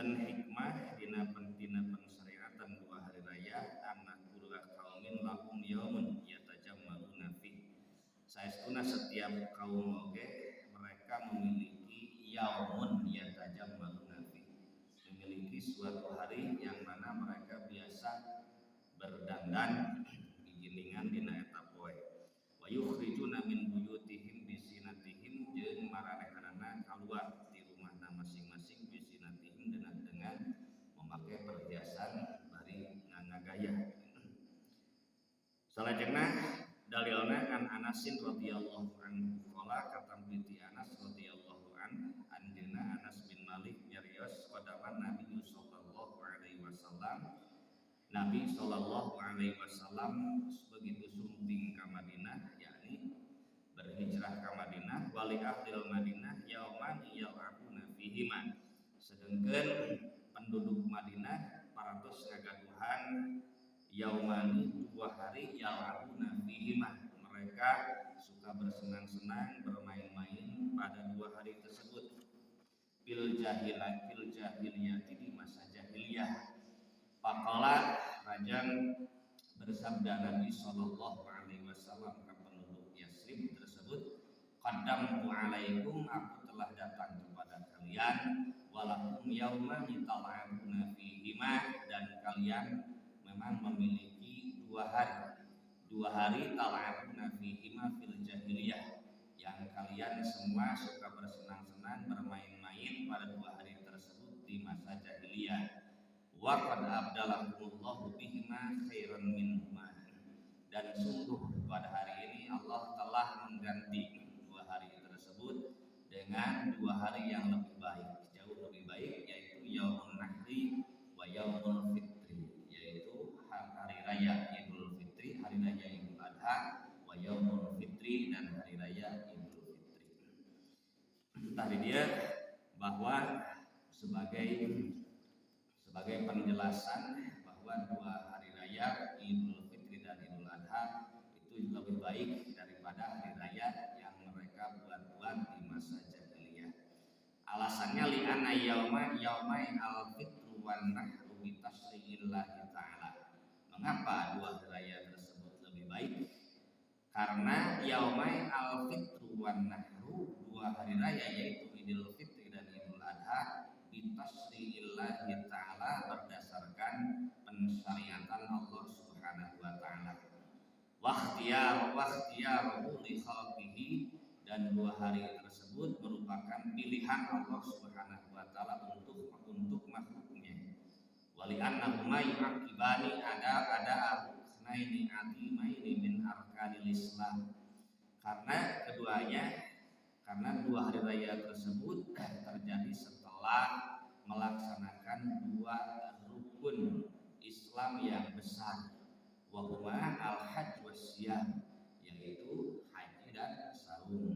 Dinten hikmah dina pensyariatan dua hari raya anak kulla kaumin lahum yaumun yatajammaluna fi. Saestuna setiap kaum oge mereka memiliki yaumun yatajammaluna fi, memiliki suatu hari yang mana mereka biasa berdandan gigilingan dina eta poe. Wa yukhrijuna min buyutihim bisinatihim, jeung maranehanana kaluar ti rumahna masing-masing bisinatihim dengan memakai perhiasan bari ngagaya. Salajengna dalilna an Anasin radhiyallahu anhu qala katam binti Anas radhiyallahu anjeuna Anas bin Malik nyarios qadaman Nabi sallallahu alaihi wasallam. Nabi sallallahu alaihi wasallam begitu sumping ka Madinah, yakni berhijrah ke Madinah, wali ahlil Madinah yauman yal'abuna fihima, sedengkeun penduduk Madinah paratos ngagaduhan yaumani dua hari yal'abuna fihima, mereka suka bersenang-senang bermain-main pada dua hari tersebut. Fil jahiliyah di masa jahiliyah. Faqala rajang bersabda Nabi sallallahu alaihi wasallam ke penduduk Yasrib tersebut, qaddamtu alaikum, aku telah datang kepada kalian, walakum yauma tal'abuna fihima, dan kalian memang memiliki dua hari tal'abuna fihima fil jahiliyah, yang kalian semua suka bersenang-senang bermain-main pada dua hari tersebut di masa jahiliyah. Wa qad abdalakumullahu bihima khairan minhuma, dan sungguh pada hari ini Allah telah mengganti dua hari tersebut dengan dua hari yang lebih baik, jauh lebih baik, yaitu Yaumul Nahri wa Yaumul Fitri, yaitu hari raya Idul Fitri, hari raya Idul Adha, wa Yaumul Fitri, dan hari raya Idul Fitri. Tadi dia bahwa sebagai penjelasan bahwa dua hari raya Idul Fitri dan Idul Adha itu lebih baik daripada hari raya yang mereka buat-buat di masa jahiliyah. Alasannya li'anna yaumai al-fitru wan nahru bi tasri'illahi ta'ala. Mengapa dua hari raya tersebut lebih baik? Karena yaumai al-fitru wan nahru, dua hari raya yaitu Idul Fitri dan Idul Adha, bitasri'illahi ta'ala, berdasarkan pensyariatan Allah subhanahu wa ta'ala. Wakhtiyaruhu li khalqihi, dan dua hari tersebut merupakan pilihan Allah subhanahu wa ta'ala untuk makhluknya. Wali annahuma yu'aqibani ada husnaini azimaini min arkanil Islam, karena dua hari raya tersebut terjadi setelah melaksanakan dua rukun Islam yang besar, wahuma al-hajj was-siyam, yaitu haji dan saum.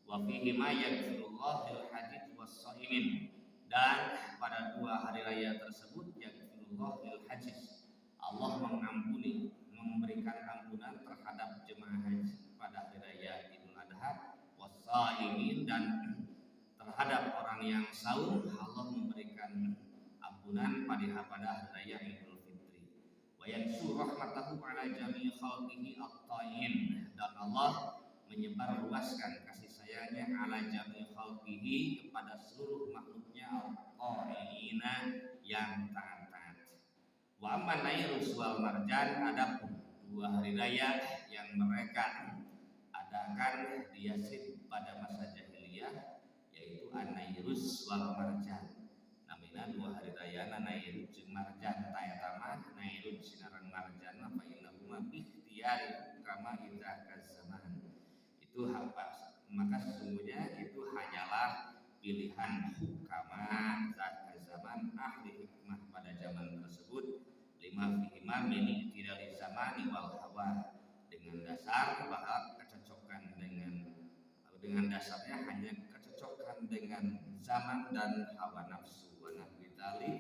Wa fihi ma yaghfirullahu lil hajj was-shaimin, dan pada dua hari raya tersebut yaghfirullahu lil hajj, Allah mengampuni, memberikan ampunan terhadap jemaah haji pada hari raya Idul Adha, was-shaimin, dan terhadap orang yang saum Allah memberikan ampunan pada hari raya Idul Fitri. Wa yansur rahmatahu ala jami'i khalqihi at-tai'in, dan Allah menyebar luaskan kasih sayangnya ala jami'i khalqihi kepada seluruh makhluknya at-tai'ina yang taat. Wa amma nairus wal marjan, adapun dua hari raya yang mereka adakan di Yasrib pada masa jahiliyah, yaitu an-nairus wal marjan. Namina dua hari raya nairus jeung marjan, ta eta mah nairus sinaran marjan fa innahuma bi ikhtiyari kama idza kazaman. Itu maka sesungguhnya itu hanyalah pilihan hukama zat zaman ahli hikmah pada zaman tersebut, lima fihima min tidak zamani wal hawa, dengan dasar bahwa kecocokan dengan dasarnya hanya kecocokan dengan zaman dan hawa nafsu, wa nahwi dzalik,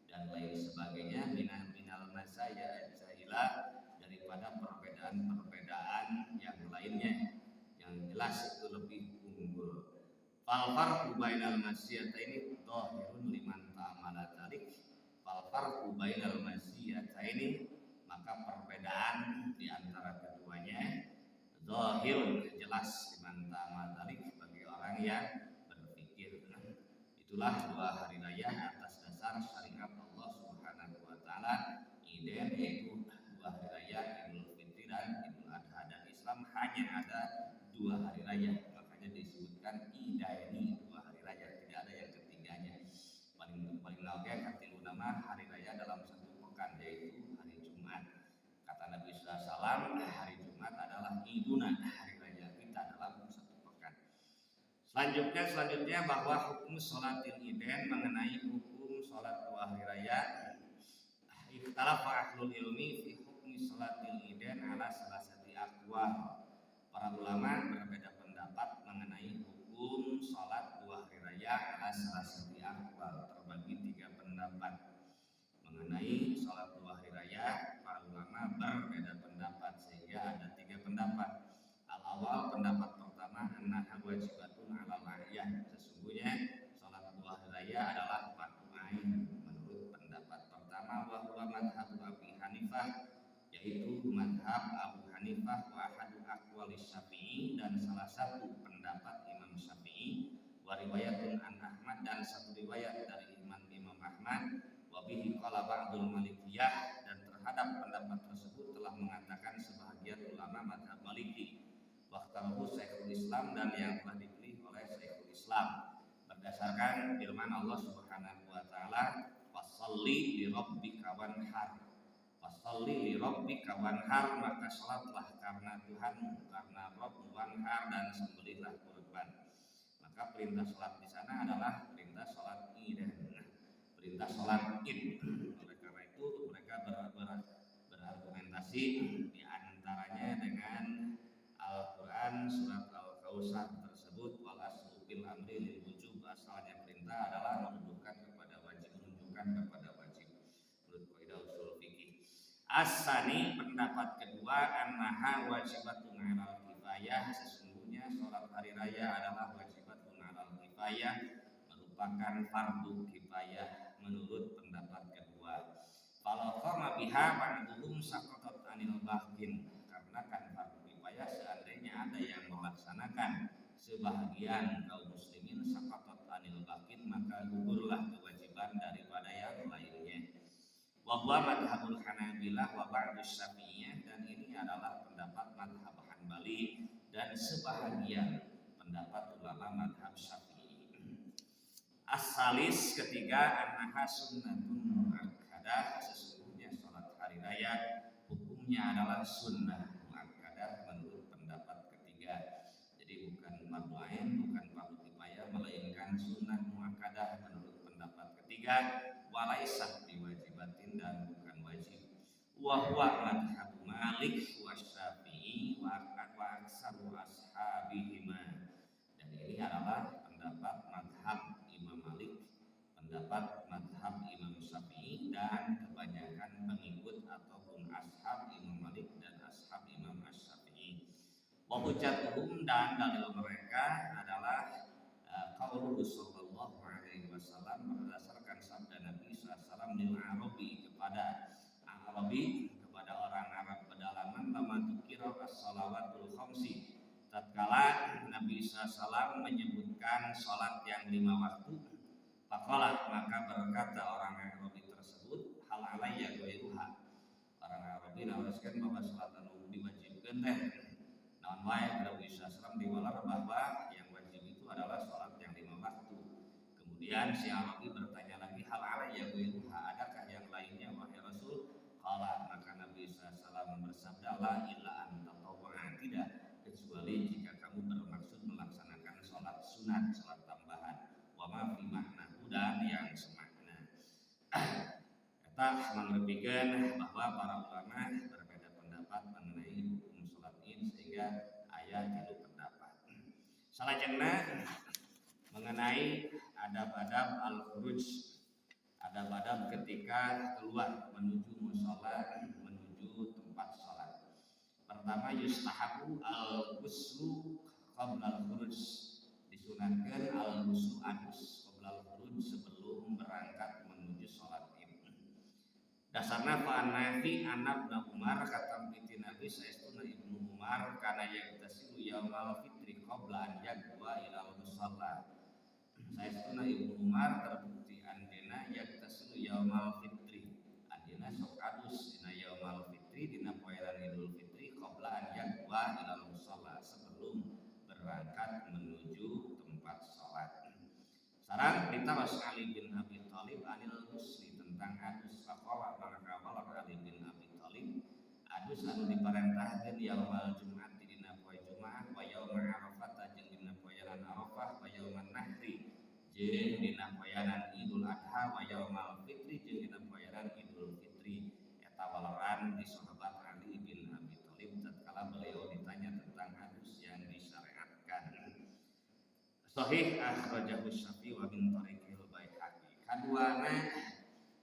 dan lain sebagainya, minal mazaya jailah, daripada perbedaan yang lainnya yang jelas itu lebih unggul. Fal farqu bainal masyiyataini dhahirun liman kamala dzalik fal farqu bainal masiyataini, maka perbedaan di antara keduanya zahirun, jelas, liman ta'amal dzalik, bagi orang yang berpikir. Itulah dua hari raya atas dasar syariat Allah Subhanahu wa taala, iden yaitu dua hari raya Idul Fitri dan Idul Adha. Dan Islam hanya ada dua hari raya, makanya disebutkan idaini, dua hari raya, tidak ada yang ketiganya. Paling oke katilu nama hari raya dalam satu pekan, yaitu hari Jumat. Kata Nabi SAW, hari Jumat adalah iduna, hari raya kita dalam satu pekan. Selanjutnya bahwa hukum sholatil idain, mengenai hukum sholat dua hari raya. Ikhtalafa ahlul ilmi fi hukmi sholatil idain ala salasati aqwal. Para ulama berbeda pendapat mengenai hukum sholat dua hari raya ala salasati aqwal, terbagi tiga pendapat. Mengenai sholat dua hari raya, para ulama berbeda pendapat sehingga ada tiga pendapat. Al-awal, pendapat pertama, annaha wajibatun 'alal a'yan, sesungguhnya sholat dua hari raya adalah fardu ain menurut pendapat pertama. Wa huwa madhab Abi Hanifah, yaitu madhab Abu Hanifah, wa ahadu aqwali Syafi'i, dan salah satu pendapat Imam Syafi'i, wa riwayatun an Ahmad, dan satu riwayat dari Imam Ahmad, wa bihi qala ba'dul Malikiyah, dan terhadap pendapat tersebut telah mengatakan sebahagian ulama madhab Maliki. Waqtahu Syekhul Islam, dan yang telah dipilih oleh Syekhul Islam berdasarkan firman Allah Subhanahu wa taala, fasholli li rabbika wanhar. Fasholli li rabbika wanhar, maka salatlah karena Tuhanmu, karena Rabb, wanhar, dan sembelihlah kurban. Maka perintah salat di sana adalah perintah salat Id, perintah salat Id. Oleh karena itu mereka berargumentasi di antaranya dengan Al-Quran surat Al-Kautsar tersebut, wal aslu fil amri lil wujub, asalnya perintah adalah menunjukkan kepada wajib, menunjuk menurut kaidah usul fikih. Asani, pendapat kedua, annaha wajibatun 'alal kifayah, sesungguhnya sholat hari raya adalah wajibatun 'alal kifayah, merupakan fardu kifayah menurut pendapat kedua. Falau qama biha ba'duhum saqatat 'anil baqin, karena kan fardu kifayah seandainya ada yang melaksanakan sebahagian kaum muslimin, saqatat 'anil baqin, maka gugurlah kewajiban daripada yang lainnya. Wa huwa madhabul Hanabilah wa ba'dus Syafi'iyah, dan ini adalah pendapat madhab Hanbali dan sebahagian pendapat ulama madhab Syafi'i. As-salis, ketiga, annaha sunnatun mu'akkadah, sesungguhnya sholat hari raya hukumnya adalah sunnah mu'akkadah menurut pendapat ketiga. Jadi bukan fardu ain, bukan fardu kifayah, melainkan sunnah mu'akkadah menurut pendapat ketiga. Walaisat biwajibatin, dan bukan wajib. Wa huwa madhab Malik wa Syafi'i wa aksaru ashabihima, dan ini adalah pendapat madhab Imam Malik, pendapat madhab Imam Syafi'i, dan kebanyakan pengikut ataupun ashab Imam Malik dan ashab Imam Syafi'i. Wa hujjatuhum, dan dalil mereka adalah qauluhu sallallahu alaihi wasallam, berdasarkan sabda Nabi SAW, lil Arabi, kepada Arabi, kepada orang Arab pedalaman, lama tukira as-shalawatul khamsi, tatkala Nabi SAW menyebutkan sholat yang 5 waktu. Faqala, maka berkata orang Arabi tersebut, hal alayya ghairuha, orang Arabi nawarkan bahwa sholat anu diwajibkan teh naon wae. Nabi SAW diwalar bahwa yang wajib itu adalah sholat yang 5 waktu. Kemudian si Arabi bertanya lagi, hal alayya ghairuha, adakah yang lainnya wahai Rasul? Qala, maka Nabi SAW bersabda, la illa an tatawwa'a, tidak kecuali jika kamu bermaksud melaksanakan sholat sunat, sholat tambahan. Wa ma fi maknahu, dan yang semakna. Kita mengertikan bahwa para ulama berbeda pendapat mengenai hukum sholat Id, sehingga ayat itu pendapat. Selanjutnya mengenai adab-adab al-khuruj, adab-adab ketika keluar menuju mushola, menuju tempat sholat. Pertama, yustahabu al-ghuslu qabla al-khuruj, disunatkan al-ghuslu adus qabla al-khuruj, sebelum berangkat menuju Dasarna fa nafi anak Umar kata piti Nabi saestuna Ibnu Umar kana yagtasilu yaumal fitri qabla an yaqwa ila musalla. Saestuna Ibnu Umar terbukti andena yagtasilu yaumal fitri. Andena sok adus dina yaumal fitri dina poeran Idul Fitri qabla an yaqwa ila musalla sebelum berangkat menuju tempat salat. Sarang ditaros Ali bin Abi Thalib anil Musli tentang adus faqala maka Ali bin Abi Thalib adus anu diparentahkeun yaumal Jumat dina poe Jumaah wa yaumul Arafah jeung dina poean Arafah wa yauman Nahri jeung dina poean Idul Adha wa yaumal Fitri jeung dina poean Idul Fitri. Eta walaran di sahabat Ali bin Abi Thalib tatkala beliau ditanya tentang adus yang disyariatkan. Sahih akhrajahu Syafi'i wa min tariqil Baihaqi. Kaduana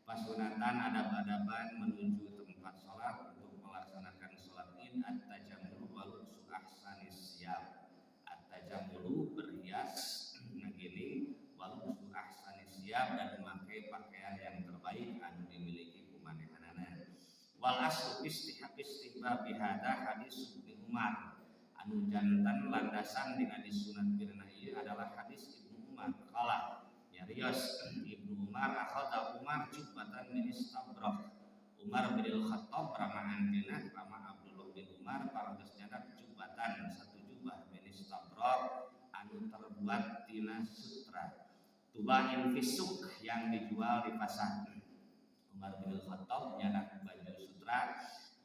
pasunatan adab-adaban menuju tempat salat untuk melaksanakan salat Id at-tajammulu wal ahsanis siyab. At-tajammulu berhias ngagini wal ahsanis siyab dan memakai pakaian yang terbaik anu dimiliki kumanehanana. Wal aslu istihbab bihada hadis Ibnu Umar. Anu jantan landasan dina disunatkeunna ieu adalah hadis Ibnu Umar qala nyarios Ibnu Umar akhadha Umar jubatan min istabrak. Umar bin Khattab ramaan dina sama Abdullah bin Umar parantos nyadak jubatan satu jubah min istabrak anu terbuat tina sutra tubahin fisuk yang dijual di pasar. Umar bin Khattab nyadak baju sutra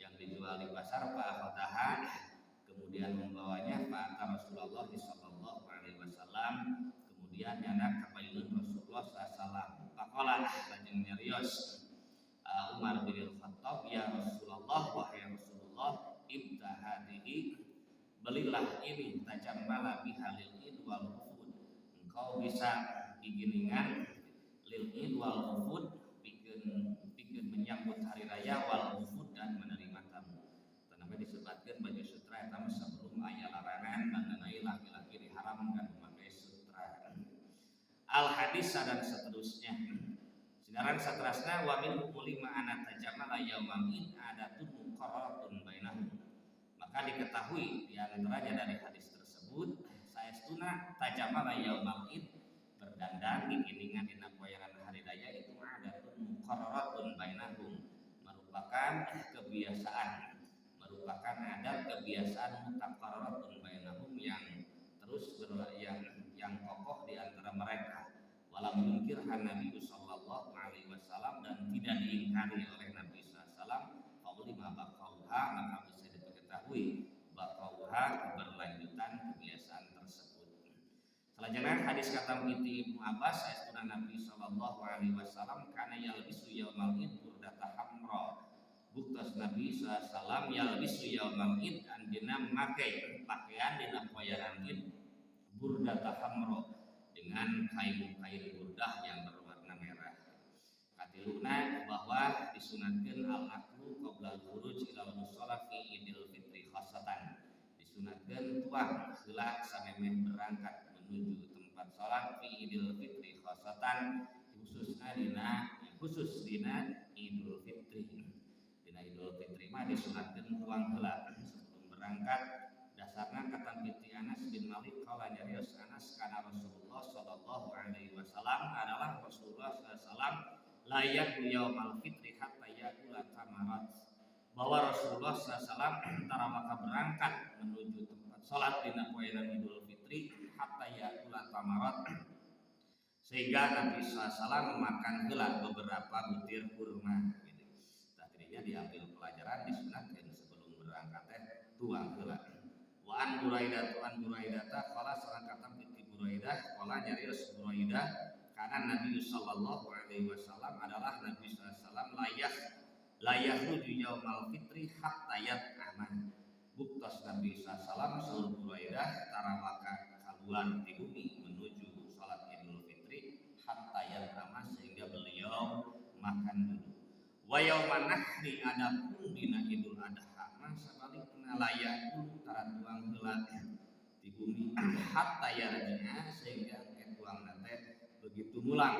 yang dijual di pasar fa akhadaha kemudian membawanya Pak Rasulullah sallallahu alaihi wasallam kemudian nyanak kapailun Rasulullah sallallahu faqala lajeng nyarios Umar bin Khattab ya Rasulullah wahai Rasulullah ibta hadihi belilah ini tajammala bihalil id wal wufud engkau bisa digilingan lil id wal wufud pikeun menyambut hari raya wal wufud dan menerima tamu. Tanamnya disebutkan baju sutra eta sebelum aya larangan mengenai laki-laki diharamkan memakai sutra. Al hadis dan seterusnya. Sinaran satrasna wa min ulima ana tajammala yaumal id adatun muqarratun bainahum. Maka diketahui di antaranya dari hadis tersebut saestuna tajammala yaumal id berdandan digilingan dina poean hari raya itu adatun muqarratun bainahum merupakan kebiasaan adat kebiasaan mutaqarratun bainahum yang terus yang kokoh di antara mereka. Walam yunkirhan Nabi sallallahu alaihi wasallam dan tidak diingkari oleh Nabi sallallahu alaihi wasallam. Faulima baqauha maka bisa diketahui baqauha keberlanjutan kebiasaan tersebut. Selanjutnya hadis kata Ibnu Abbas saestuna Nabi sallallahu alaihi wasallam kana yalbisu yaumal id burdata hamra. Buktos Nabi SAW yalbisu yaumal id andina memakai pakaian dina poean id burdata hamra dengan kain burdah yang berwarna merah. Katiluna bahwa disunatkeun al-aklu qabla al-khuruj ila musalla fi Idul Fitri khassatan. Disunatkeun tuang heula samemeh berangkat menuju tempat salat fi Idul Fitri khassatan khusus dina Idul Fitri. Idul Fitri mah disunatkeun tuang heula sebelum berangkat. Dasarna kata binti Anas bin Malik qala nyarios Anas kana Rasulullah sallallahu alaihi wasallam adalah Rasulullah sallallahu alaihi wasallam layak yaumal fitri hatta yakula tamarat. Bahwa Rasulullah sallallahu alaihi wasallam antara maka berangkat menuju tempat salat dina poean Idul Fitri hatta yakula tamarat sehingga Nabi sallallahu alaihi wasallam memakan heula beberapa butir kurma. Diambil pelajaran disunatkan sebelum berangkat tuang heula. Wa an Buraidah qala sareng kata binti Buraidah qala nyarios Buraidah kana Nabi sallallahu alaihi wasallam adalah Nabi sallallahu alaihi wasallam layahuju yaumal fitri hatta yat'ama. Buktos Nabi sallallahu alaihi wasallam saur Buraidah tarawaka kaluar di bumi menuju salat Idul Fitri hatta yat'ama sehingga beliau makan dulu. Wa yauman nahri adapun dina Idul Adha masa balikna layak taratuang heula di bumi hatta yarji'a sehingga tuang nate begitu pulang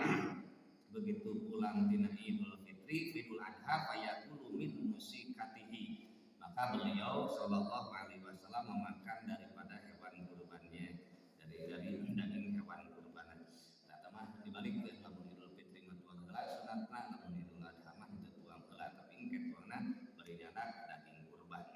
dina Idul Fitri fitri fidul adha fayakulu min musikatihi. Maka beliau sallallahu alaihi wasallam memakan daripada hewan kurbannya, dari daging hewan kurban. Nah, tamah dibalik ke lamun Idul Fitri mah tuang heula sunatna, lamun Idul Adha mah teu tuang heula tapi engke tuangna beri anak daging kurban.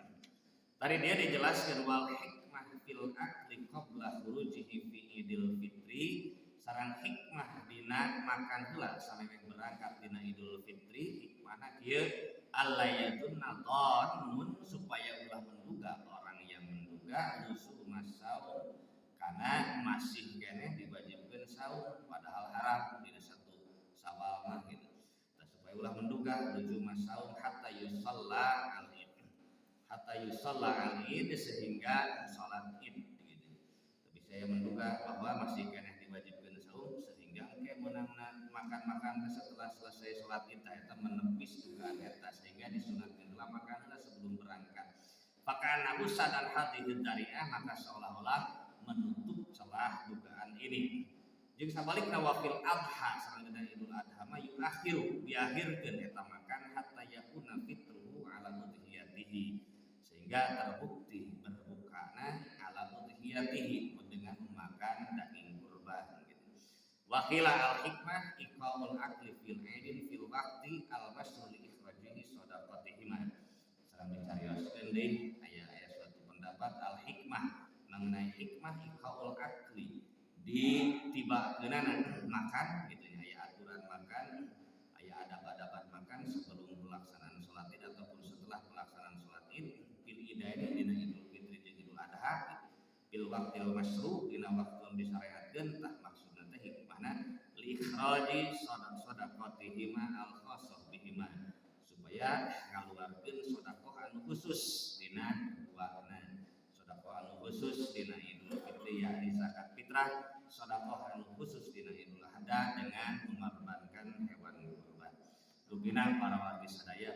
Tadi dia dijelaskan wal hikmah fil akli qabla khurujihi fi Idul Fitri, sareng hikmah dina makan heula samemeh berangkat dina Idul Fitri. Hikmahna kieu allayatun nadhannun, supaya ulah menduga orang yang menduga lusu masaum karena masih kene diwajibkeun saum padahal haram dina 1 Syawal mah gitu. Nah, supaya ulah menduga lusu masaum hatta yusalla al-id sehingga salat id gitu. Tapi saya menduga bahwa masih kene diwajibkeun saum sehingga engke meunangna makan-makan setelah selesai salat id eta menepis dugaan eta sehingga disunatkeun heula makan heula sebelum berangkat. Maka usaha dan hati dariah maka seolah-olah menutup celah dugaan ini. Jeung sabalikna wafil adha sareng dina Idul Adha mah yuakhiru diakhirkeun eta makan hatta yakuna fitruhu ala udhiyatihi, sehingga terbukti berbukana ala udhiyatihi dengan memakan daging kurban gitu. Wakila al-hikmah iqamul akli fil aidin fil waqti al-masrul ikhrajihi shadaqatihima. Sareng dicarioskeun deui aya suatu pendapat al-hikmah mengenai hikmah iqamul akli ditibakeunana makan gitu ya, aya aturan makan, aya adab-adaban makan sebelum pelaksanaan salat Id ataupun setelah pelaksanaan salat Id fil idaini dina Idul Fitri jeung Idul Adha bil waqtil masru dina waktu anu disyariatkeun tah maksudna teh hikmahna li ikhraji shadaqatihima al khassah bihima, supaya ngaluarkeun sedekah anu khusus dina duana, sedekah anu khusus dina Idul Fitri yakni zakat fitrah, sedekah anu khusus dina Idul Adha dengan mengorbankan hewan kurban. Rupina para wargi sadaya